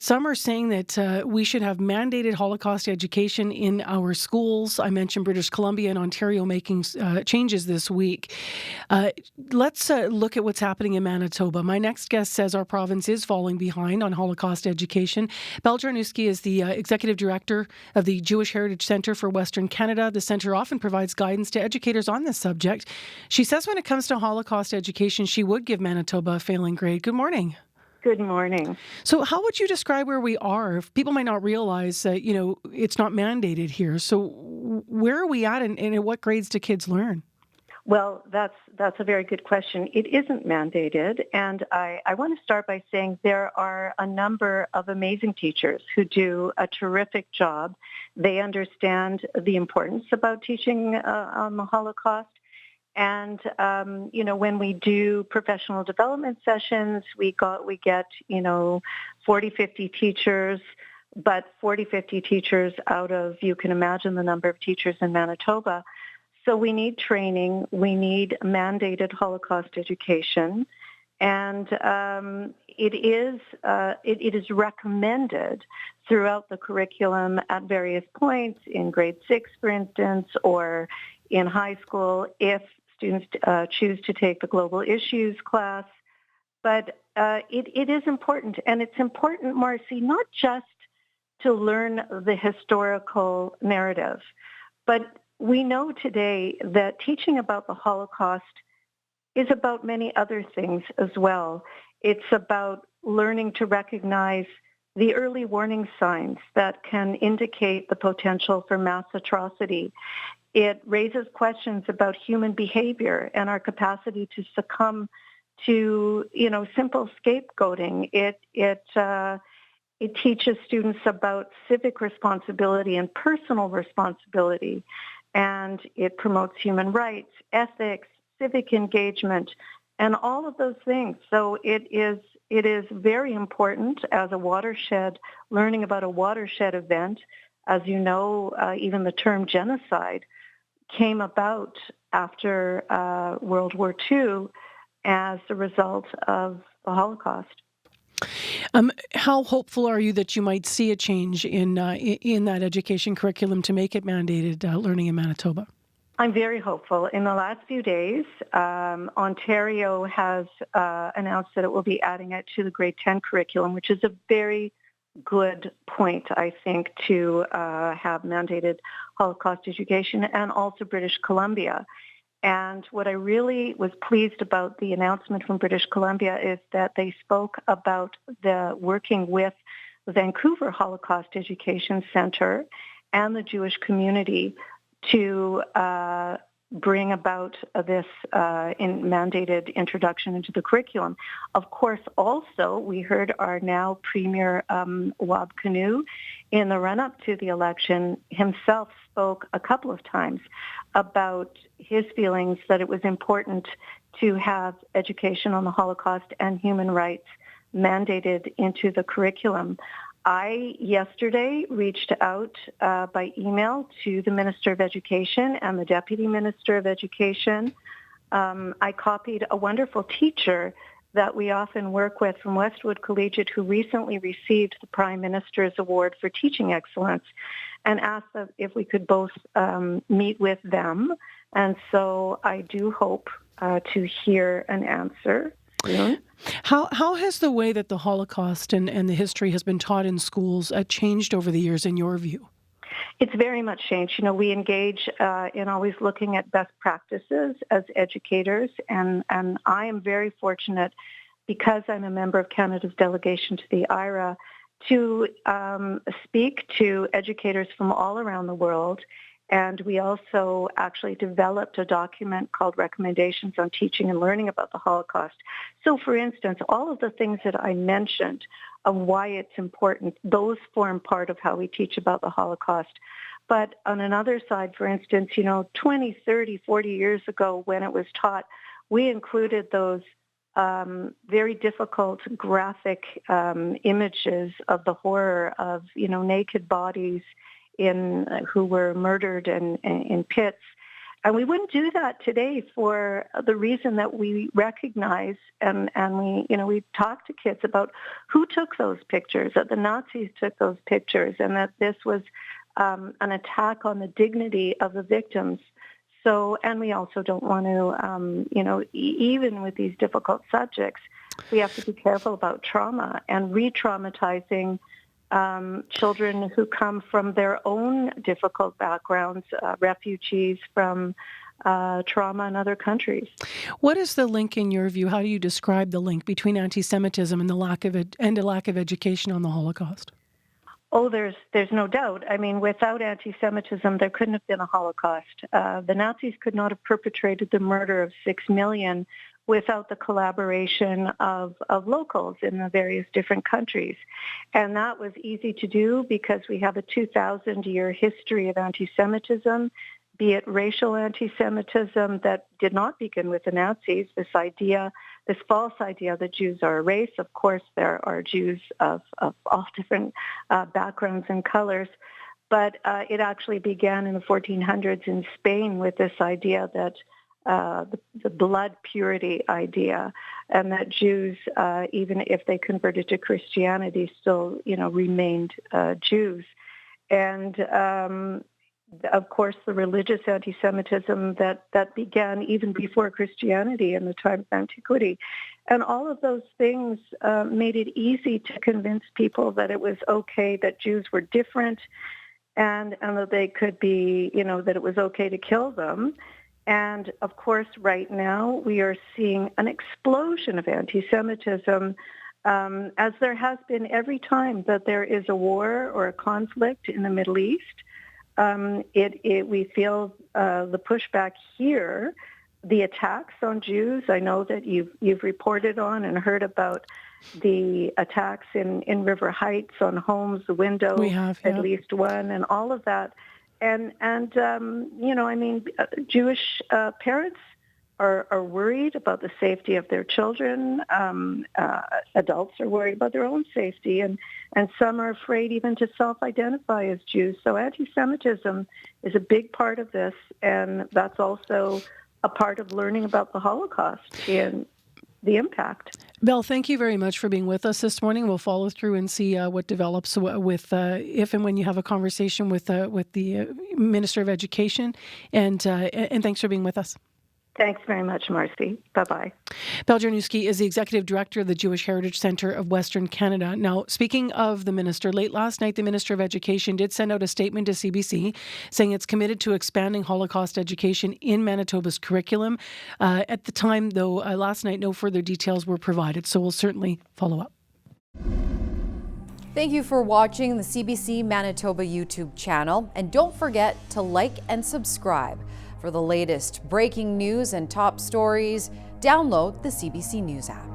Some are saying that we should have mandated Holocaust education in our schools. I mentioned British Columbia and Ontario making changes this week. Uh, let's look at what's happening in Manitoba. My next guest says our province is falling behind on Holocaust education. Belle Jarniewski is the executive director of the Jewish Heritage Centre for Western Canada. The centre often provides guidance to educators on this subject. She says when it comes to Holocaust education, she would give Manitoba a failing grade. Good morning. Good morning. So, how would you describe where we are? People might not realize, it's not mandated here. So, where are we at, and at what grades do kids learn? Well, that's a very good question. It isn't mandated, and I want to start by saying there are a number of amazing teachers who do a terrific job. They understand the importance about teaching on the Holocaust. And when we do professional development sessions, we get 40, 50 teachers, but 40, 50 teachers out of, you can imagine the number of teachers in Manitoba. So we need training. We need mandated Holocaust education, and it is recommended throughout the curriculum at various points in grade 6, for instance, or in high school if students choose to take the global issues class. But it is important, and it's important, Marcy, not just to learn the historical narrative, but we know today that teaching about the Holocaust is about many other things as well. It's about learning to recognize the early warning signs that can indicate the potential for mass atrocity. It raises questions about human behavior and our capacity to succumb to, simple scapegoating. It teaches students about civic responsibility and personal responsibility, and it promotes human rights, ethics, civic engagement, and all of those things. So it is very important as a watershed, learning about a watershed event. As you know, even the term genocide came about after World War II as a result of the Holocaust. How hopeful are you that you might see a change in that education curriculum to make it mandated learning in Manitoba? I'm very hopeful. In the last few days, Ontario has announced that it will be adding it to the grade 10 curriculum, which is a very good point, I think, to have mandated Holocaust education, and also British Columbia. And what I really was pleased about the announcement from British Columbia is that they spoke about the working with the Vancouver Holocaust Education Center and the Jewish community to bring about this mandated introduction into the curriculum. Of course, also, we heard our now Premier Wab Kinew in the run-up to the election himself spoke a couple of times about his feelings that it was important to have education on the Holocaust and human rights mandated into the curriculum. I yesterday reached out by email to the Minister of Education and the Deputy Minister of Education. I copied a wonderful teacher that we often work with from Westwood Collegiate who recently received the Prime Minister's Award for Teaching Excellence, and asked if we could both meet with them. And so I do hope to hear an answer soon. How has the way that the Holocaust and the history has been taught in schools changed over the years, in your view? It's very much changed. We engage in always looking at best practices as educators, and I am very fortunate, because I'm a member of Canada's delegation to the IRA, to speak to educators from all around the world. And we also actually developed a document called Recommendations on Teaching and Learning About the Holocaust. So, for instance, all of the things that I mentioned of why it's important, those form part of how we teach about the Holocaust. But on another side, for instance, 20, 30, 40 years ago when it was taught, we included those very difficult graphic images of the horror of, naked bodies who were murdered in pits. And we wouldn't do that today for the reason that we recognize and we talk to kids about who took those pictures, that the Nazis took those pictures, and that this was an attack on the dignity of the victims. So, and we also don't want to, even with these difficult subjects, we have to be careful about trauma and re-traumatizing children who come from their own difficult backgrounds, refugees from trauma in other countries. What is the link in your view? How do you describe the link between anti-Semitism and a lack of education on the Holocaust? Oh, there's no doubt. I mean, without anti-Semitism, there couldn't have been a Holocaust. The Nazis could not have perpetrated the murder of 6 million without the collaboration of locals in the various different countries. And that was easy to do because we have a 2,000-year history of anti-Semitism, be it racial anti-Semitism that did not begin with the Nazis, this false idea that Jews are a race. Of course, there are Jews of all different backgrounds and colors. But it actually began in the 1400s in Spain with this idea that the blood purity idea, and that Jews, even if they converted to Christianity, still, remained Jews. And of course, the religious anti-Semitism that began even before Christianity in the time of antiquity. And all of those things made it easy to convince people that it was okay that Jews were different and that they could be, that it was okay to kill them. And of course, right now, we are seeing an explosion of anti-Semitism, as there has been every time that there is a war or a conflict in the Middle East. We feel the pushback here, the attacks on Jews. I know that you've reported on and heard about the attacks in River Heights on homes, the window, We have, yeah. at least one, and all of that. And Jewish parents are worried about the safety of their children. Adults are worried about their own safety, and some are afraid even to self-identify as Jews. So anti-Semitism is a big part of this, and that's also a part of learning about the Holocaust and the impact. Belle, thank you very much for being with us this morning. We'll follow through and see what develops with if and when you have a conversation with the Minister of Education. And thanks for being with us. Thanks very much, Marcy. Bye-bye. Belle Jarniewski is the Executive Director of the Jewish Heritage Centre of Western Canada. Now, speaking of the Minister, late last night, the Minister of Education did send out a statement to CBC saying it's committed to expanding Holocaust education in Manitoba's curriculum. At the time, though, last night, no further details were provided, so we'll certainly follow up. Thank you for watching the CBC Manitoba YouTube channel, and don't forget to like and subscribe. For the latest breaking news and top stories, download the CBC News app.